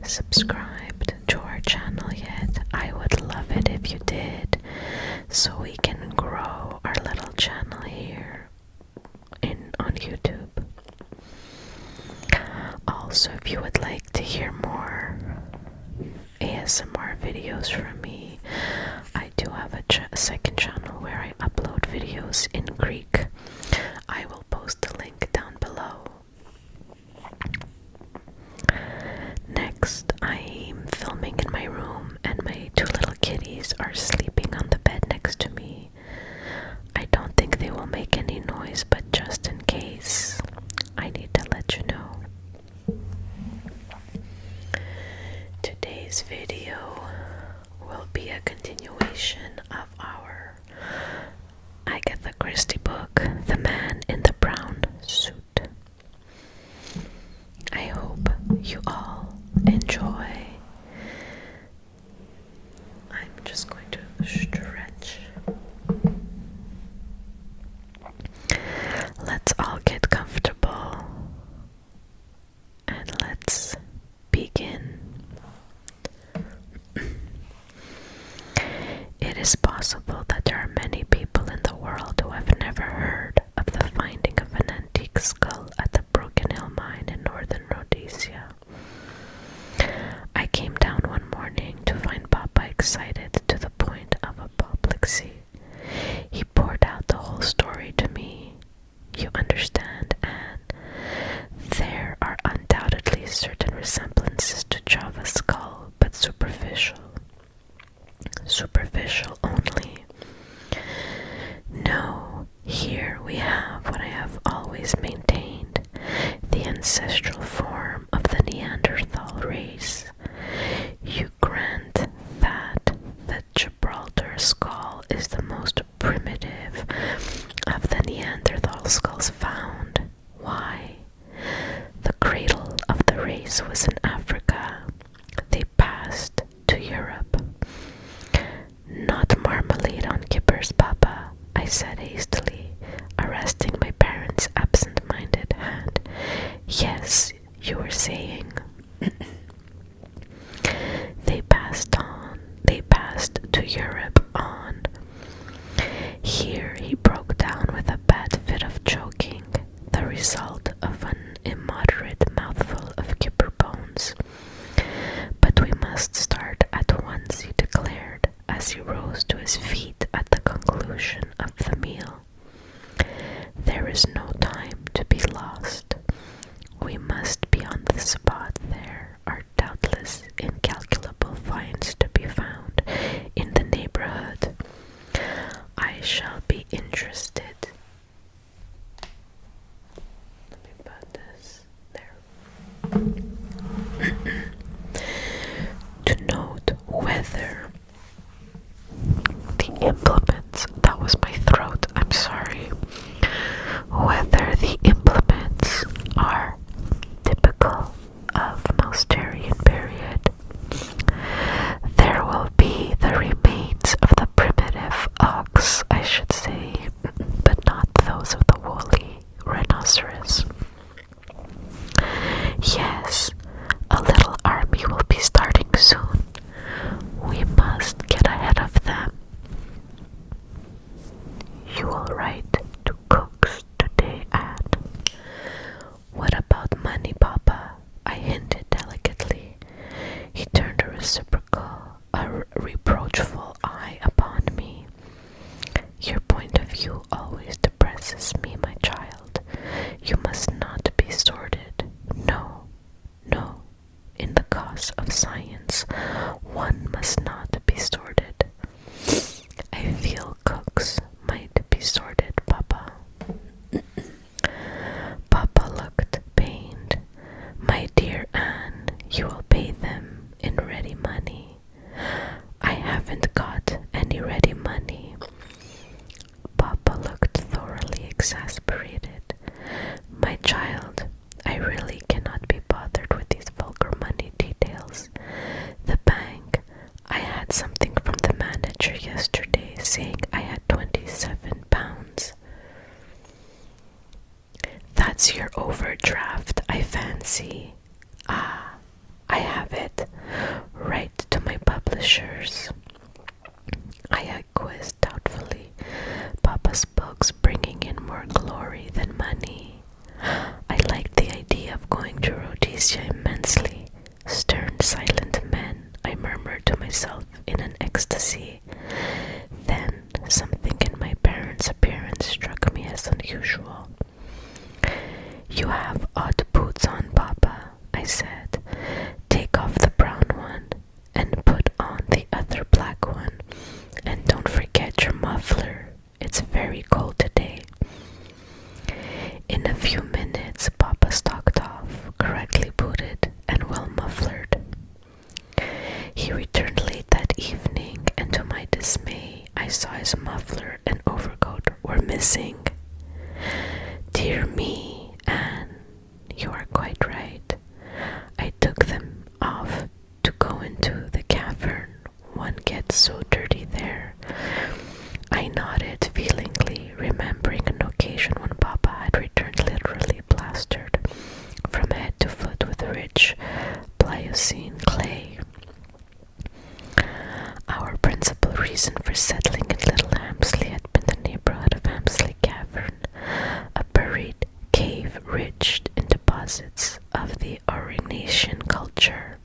subscribed to our channel yet, I would love it if you did, so we can grow our little channel here on YouTube. Also, if you would like to hear more ASMR videos from me, I do have a second channel where I upload videos in Greek. I will post the link down below. Next, I'm filming in my room and my two little kitties are sleeping on the bed next to me. I don't think they will make any noise, but just in case, I need to let you know. Today's video will be a continuation of our Agatha Christie book, The Man in the Brown Suit. I hope you all enjoy. I'm just going to stretch. Let's all get comfortable and let's begin. It is possible that there are many people in the world who have never heard of the finding of an antique skull at the Broken Hill mine in northern Rhodesia. I came down one morning to find Papa excited to the point of apoplexy. He poured out the whole story to me. You understand, Anne? There are undoubtedly certain resemblances to Java's skull, but superficial. Superficial only. No, here we have what I have always maintained, the ancestral form of the Neanderthal race. You grant that the Gibraltar skull is the most primitive of the Neanderthal skulls found. Why? The cradle of the race was in Africa. They passed to Europe. Not marmalade on kippers, Papa, I said hastily, arresting my parents' absent-minded hand. Yes, you were saying. They passed to Europe on. Here he broke down with a bad fit of choking, the result of an immoderate mouthful of kipper bones. But we must start at once, he declared, as he rose to his feet at the conclusion of the meal. There is no time to be lost. We must be on the spot. There are doubtless incalculable finds to be found in the neighborhood. I shall be interested. Let me put this there. To note whether the implements, that was my throat, I'm sorry, whether the implements are typical of Mousterian period. There will be the remains of the primitive ox, I should say, but not those of the woolly rhinoceros. Yes, a little army will be starting soon. We must get ahead of them. You will write to Cooks today, Anne. What about money, Papa? I hinted delicately. He turned a reproachful eye upon me. Your point of view always depresses me, my child. You must not be sordid. No, no. In the cause of science, one must not be sordid. I feel Cooks might be sordid, Papa. Papa looked pained. My dear Anne, you will pay them in ready money. I haven't got any ready money. Papa looked thoroughly exasperated. My child, I really cannot be bothered with these vulgar money details. The bank, I had something from the manager yesterday saying I had 27 pounds. That's your overdraft, I fancy. Ah, I have it. going to Rhodesia immensely. Stern, silent men, I murmured to myself in an ecstasy. Then something in my parents' appearance struck me as unusual. "You have odd boots on, Papa," I said. "Take off the brown one and put on the other black one. And don't forget your muffler. It's very cold today." In a few minutes, Papa stalked off, correctly booted and well mufflered. He returned late that evening, and to my dismay, I saw his muffler and overcoat were missing. "Dear me, Anne, you are quite right. I took them off to go into the cavern. One gets so dirty there." I nodded feelingly, remembering an occasion when Papa had returned literally plastered from head to foot with rich Pliocene clay. Our principal reason for settling in Little Hampsley had been the neighborhood of Hampsley Cavern, a buried cave rich in deposits of the Aurignacian culture.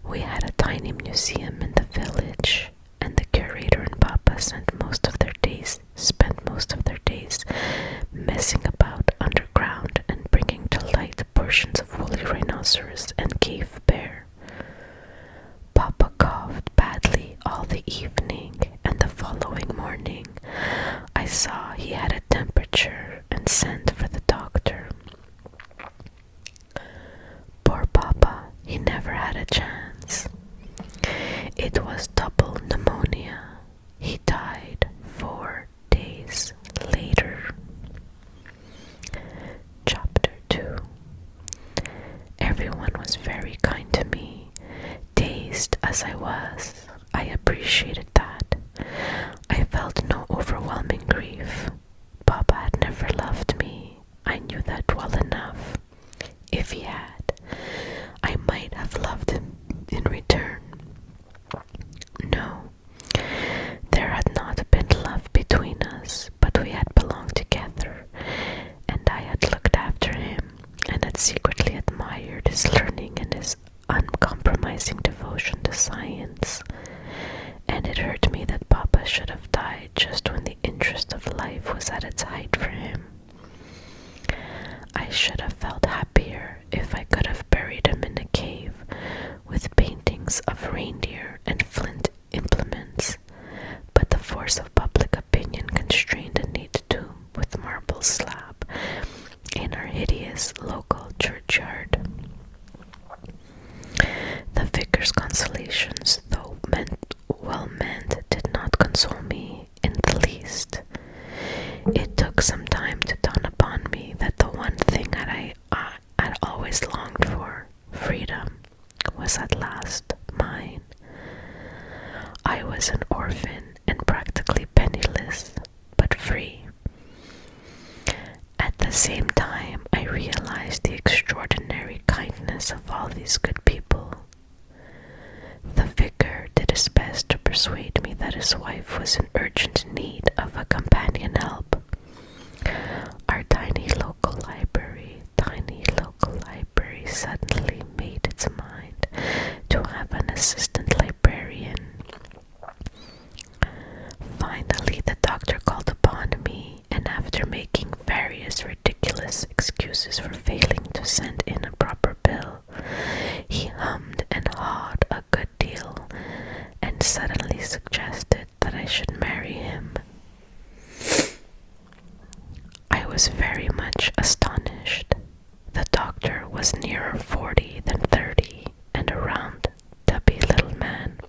We had a tiny museum in the village, and the curator and Papa spent most of their days messing about underground and bringing to light portions of woolly rhinoceros and cave bear. Papa coughed badly all the evening, and the following morning I saw he had a temperature and sent for the doctor. Poor Papa, he never had a chance. It was double pneumonia. He died 4 days later. Chapter 2. Everyone was very kind to me. Dazed as I was, I appreciated that. I felt no overwhelming grief. Papa had never loved me. I knew that well enough. If he had, I might have loved him in return. No, there had not been love between us, but we had belonged together, and I had looked after him, and had secretly admired his learning and his uncompromising devotion to science. And it hurt me that Papa should have died just when the interest of life was at its height for him. I should have felt happier if I could have buried him in a cave with paintings of reindeer and flint implements, but the force of public opinion constrained a neat tomb with marble slab in our hideous local churchyard. The vicar's consolations, though well meant, did not console me in the least. It took some time to dawn upon me that the one thing that I had always longed for, freedom, was at last mine. I was an orphan and practically penniless, but free. At the same time, I realized the extraordinary kindness of all these good people. The vicar did his best to persuade me that his wife was in urgent need of a companion help. Our tiny local library suddenly made its mind to have an assistant librarian. Finally, the doctor called upon me, and after making various ridiculous excuses for failing to send in a proper bill, he hummed and hawed a good deal, and suddenly suggested that I should marry him. I was very much astonished. The doctor was nearer 40 than 30, and a round, tubby little man.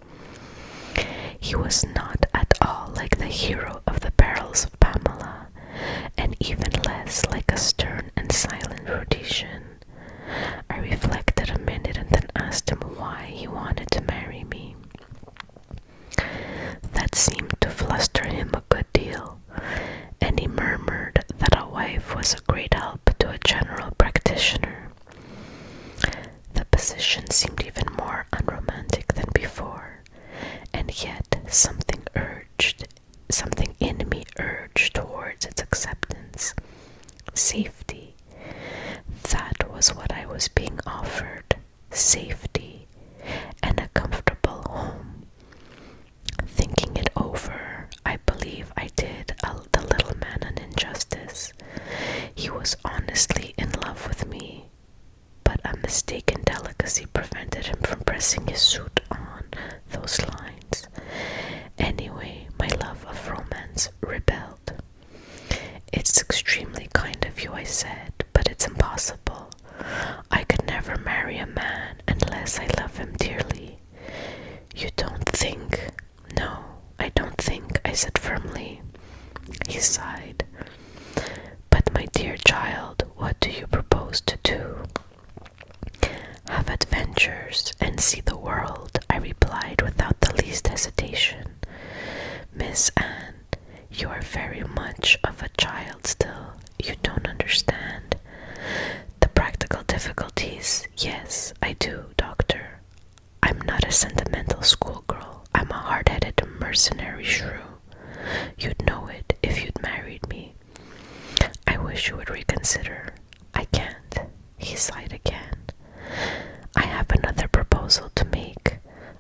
He was not at all like the hero of The Perils of Pamela, and even less like a stern and silent Rhodesian. I reflected a minute and then asked him why he wanted to marry me. That seemed to fluster him a good deal, and he murmured that a wife was a great help to a general practitioner. The position seemed even more unromantic than before, and yet something in me urged towards its acceptance. Safety. That was what was being offered safety and a comfortable home. Thinking it over, I believe I did the little man an injustice. He was honestly in love with me, but a mistaken delicacy prevented him from pressing his suit on those lines. Anyway, my love of romance rebelled. "It's extremely kind of you," I said, "but it's impossible. I could never marry a man unless I love him dearly." "You don't think?" "No, I don't think," I said firmly. He sighed. "But my dear child, what do you propose to do?" "Have adventures and see the world," I replied without the least hesitation. "Miss Anne, you are very much of a child still. You don't understand." "The practical difficulties, yes, I do, doctor. I'm not a sentimental schoolgirl. I'm a hard-headed mercenary shrew. You'd know it if you'd married me. I wish you would reconsider." "I can't." He sighed again. "I have another proposal to make.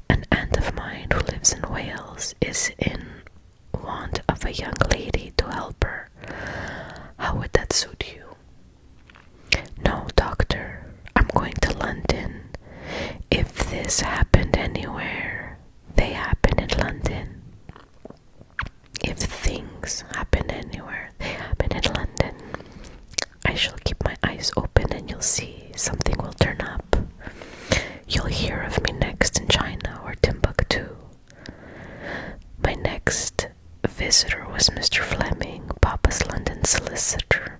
An aunt of mine who lives in Wales is in want of a young lady to help her. How would that suit you?" "No, doctor. I'm going to London. If this happened anywhere, they happen in London. If things happen anywhere, they happen in London. I shall keep my eyes open and you'll see something will turn up. You'll hear of me next in China or Timbuktu." My next visitor was Mr. Fleming, Papa's London solicitor.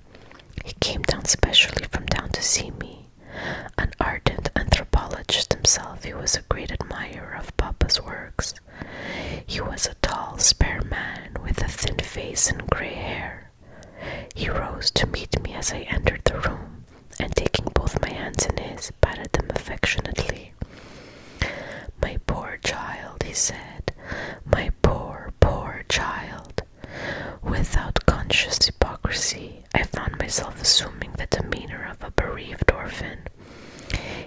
He came down specially from town to see me. An ardent anthropologist himself, he was a great admirer of Papa's works. He was a tall, spare man with a thin face and grey hair. He rose to meet me as I entered the room, and taking both my hands in his, patted them affectionately. "My poor child," he said, "my poor, poor child." Without conscious hypocrisy, I found myself assuming the demeanor of a bereaved orphan.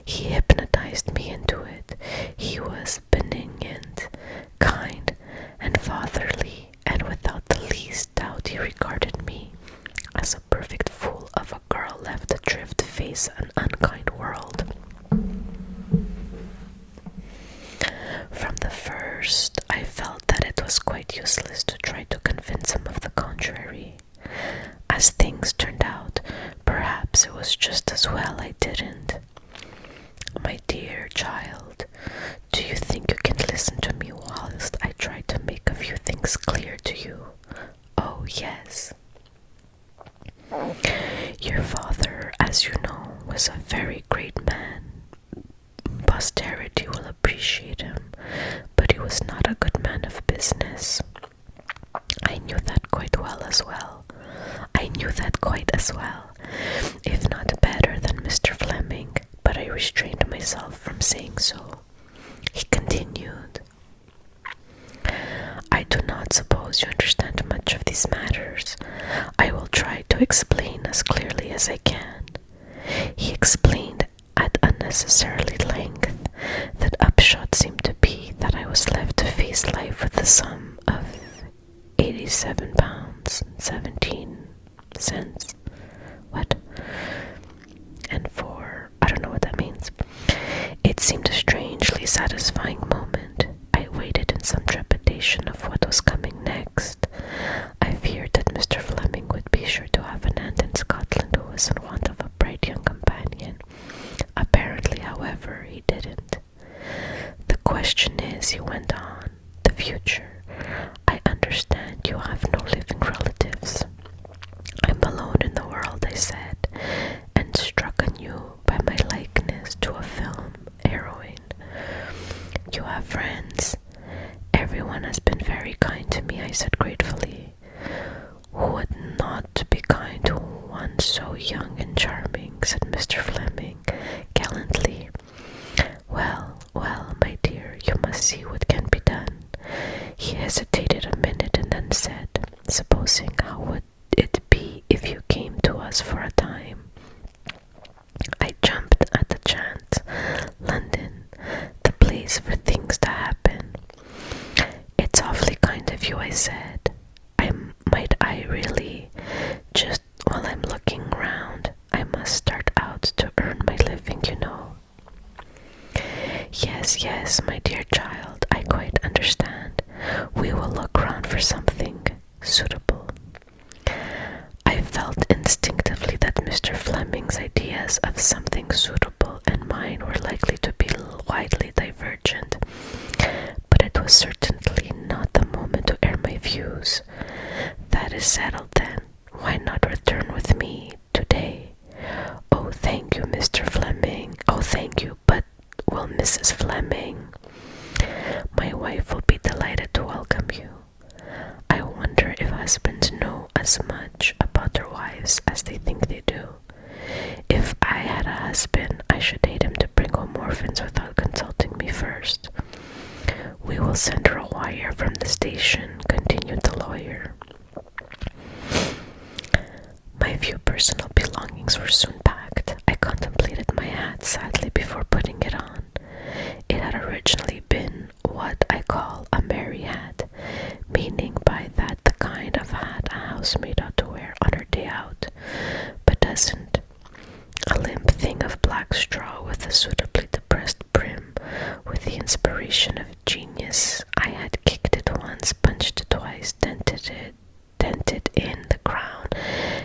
He hypnotized me into it. He was benignant, kind, and fatherly, and without the least doubt he regarded me as a perfect fool of a girl left adrift to face an unkind world. From the first, I felt that it was quite useless to try to convince him of the contrary. As things turned out, perhaps it was just as well I didn't. "My dear child, do you think you can listen to me whilst I try to make a few things clear to you?" "Oh, yes." "Your father, as you know, was a very great man. Posterity will appreciate him, but he was not a good man of business. I knew that quite well. I knew that quite as well, if not better than Mr. Fleming, but I restrained myself from saying so." He continued, "I do not suppose you understand much of these matters. I will try to explain as clearly as I can." He explained at unnecessarily length. The upshot seemed to be that I was left to face life with the sum of £87.17. What? And I don't know what that means. It seemed a strangely satisfying moment. I waited in some trepidation of what was coming next. I feared that Mr. Fleming would be sure to have an aunt in Scotland who was in want of a bright young companion. Apparently, however, he didn't. "The question is," he went on, "the future. I understand you have no living relatives." "I'm alone in the world," I said, and struck anew by my likeness to a film heroine. "You have friends?" "Everyone has been very kind to me," I said gratefully. "Who would not be kind to one so young and charming?" said Mr. Fleming gallantly. Well, my dear, you must see what can be yes, my dear child, I quite understand. We will look round for something suitable. I felt instinctively that Mr. Fleming's ideas of something suitable and mine were likely to be widely divergent, but it was certainly not the moment to air my views. That is settled then. Why not return with me today? Oh, thank you, Mr. Fleming. Oh, thank you, but will Mrs. Fleming? My wife will be delighted to welcome you. I wonder if husbands know as much about their wives as they think they do. If I had a husband, I should hate him to bring home orphans without consulting me first. We will send her a wire from the station, continued the lawyer. My few personal belongings were soon packed. I contemplated my hat sadly before putting it on. It had originally been what I call a Mary hat, meaning by that the kind of hat a housemaid ought to wear on her day out, but doesn't. A limp thing of black straw with a suitably depressed brim. With the inspiration of genius, I had kicked it once, punched it twice, dented in the crown,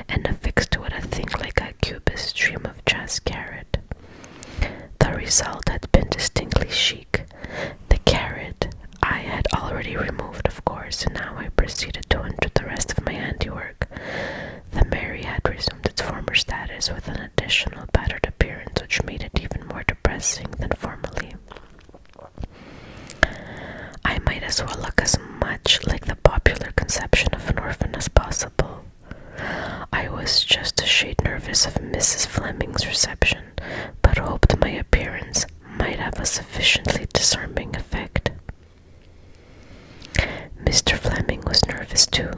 and affixed to it a thing like a cubist stream of jazz carrot. The result had been distinctly chic. The carrot I had already removed, of course, and now I proceeded to undo the rest of my handiwork. The Mary had resumed its former status with an additional battered appearance which made it even more depressing than formerly. I might as well look as much like the popular conception of an orphan as possible. I was just a shade nervous of Mrs. Fleming's reception, but hoped my appearance might have a sufficiently disarming effect. Mr. Fleming was nervous too.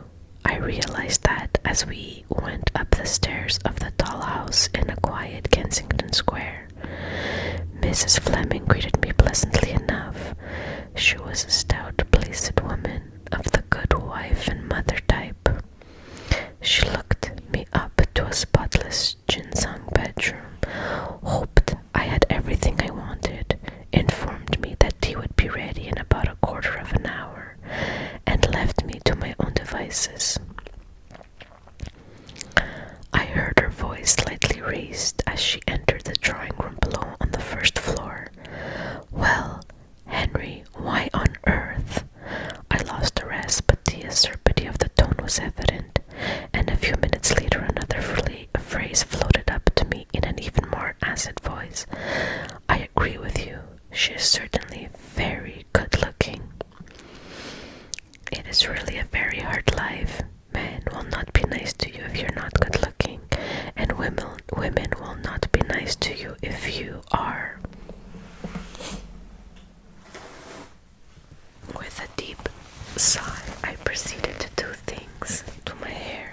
I realized that as we went up the stairs of the tall house in a quiet Kensington Square. Mrs. Fleming greeted me pleasantly enough. She was a stout, placid woman of the good wife and mother type. She looked me up to a spotless ginseng bedroom, hoped I had everything I wanted, informed me that tea would be ready in about a quarter of an hour, and left me to my own devices. I heard her voice slightly raised as she entered the drawing room below on the first floor. Well, Henry, why on earth? I lost the rest, but the acerbity of the tone was evident, and a few minutes later another phrase floated up to me in an even more acid voice. I agree with you. She is certainly very good-looking. It is really a very hard life. Men will not be nice to you if you're not good-looking, and women will not be nice to you if you are. With a deep sigh, I proceeded to do things to my hair.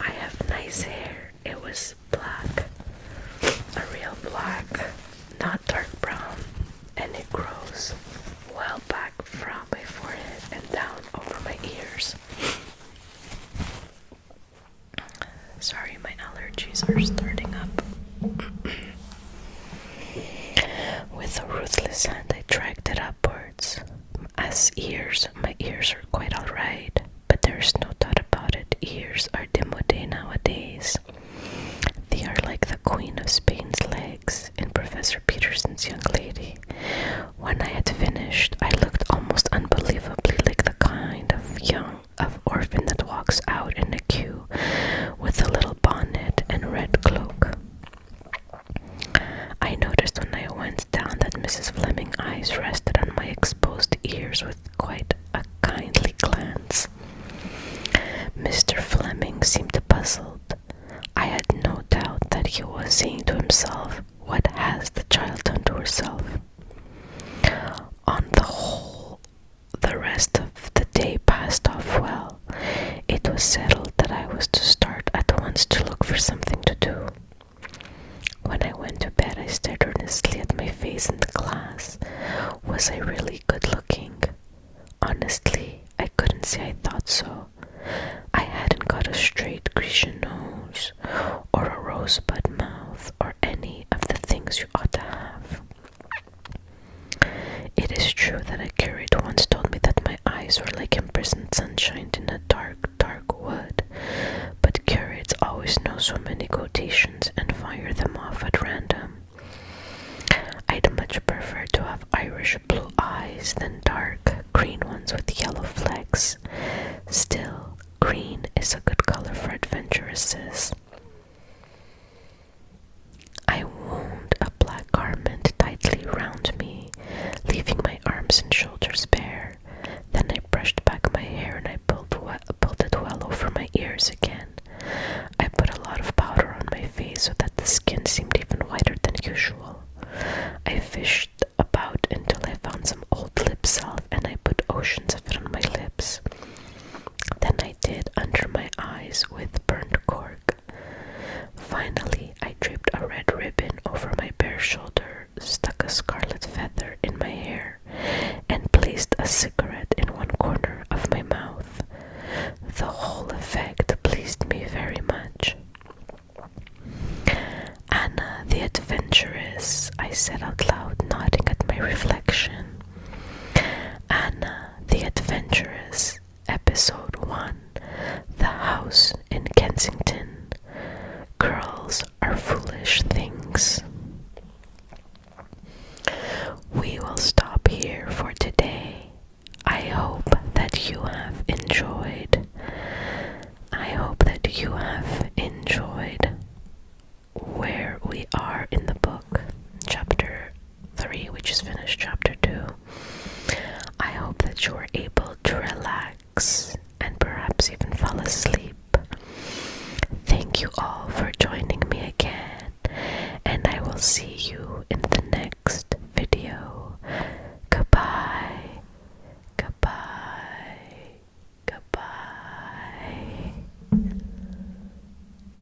I have nice hair. It was black, a real black, not dark brown, and it grows well back from my forehead and down over my ears. Sorry, my allergies are starting up. With a ruthless hand, I dragged it upwards. My ears are quite alright, but there's no doubt about it, ears are démodé nowadays. They are like the Queen of Spain's legs in Professor Peterson's Young Lady. When I had finished, I looked almost unbelievably like the kind of orphan that walks out in a queue with a little bonnet and red cloak. I noticed when I went down that Mrs. Fleming's eyes rested on my exposed ears with quite a kindly glance. Mr. Fleming seemed puzzled. I had no doubt that he was saying to himself, "What has the child done to herself?" On the whole, the rest of the day passed off well. It was settled that I was to start at once to look for something to do. When I went to bed, I stared earnestly at my face in the glass. Was I really good-looking? Honestly, I couldn't say I thought so. I hadn't got a straight Grecian nose, or a rosebud mouth, or any of the things you ought to have. true that a curate once told me that my eyes were like imprisoned sunshine in a dark, dark wood, but curates always know so many quotations and fire them off at random. I'd much prefer to have Irish blue eyes than dark green ones with yellow flecks. Still, green is a good color for adventuresses. I wound a black garment tightly round me, leaving my arms and shoulders bare. Then I brushed back my hair and I pulled it well over my ears again. I put a lot of powder on my face so that the skin seemed even whiter than usual. I fished about until I found some old lip salve and I put oceans of it on my lips. Then I did under my eyes with burnt cork. Finally, I draped a red ribbon over my bare shoulder, stuck a scarlet feather in my hair, and placed a cigarette in one corner of my mouth. The whole effect pleased me very much. "Anna the adventuress," I said out loud, nodding at my reflection.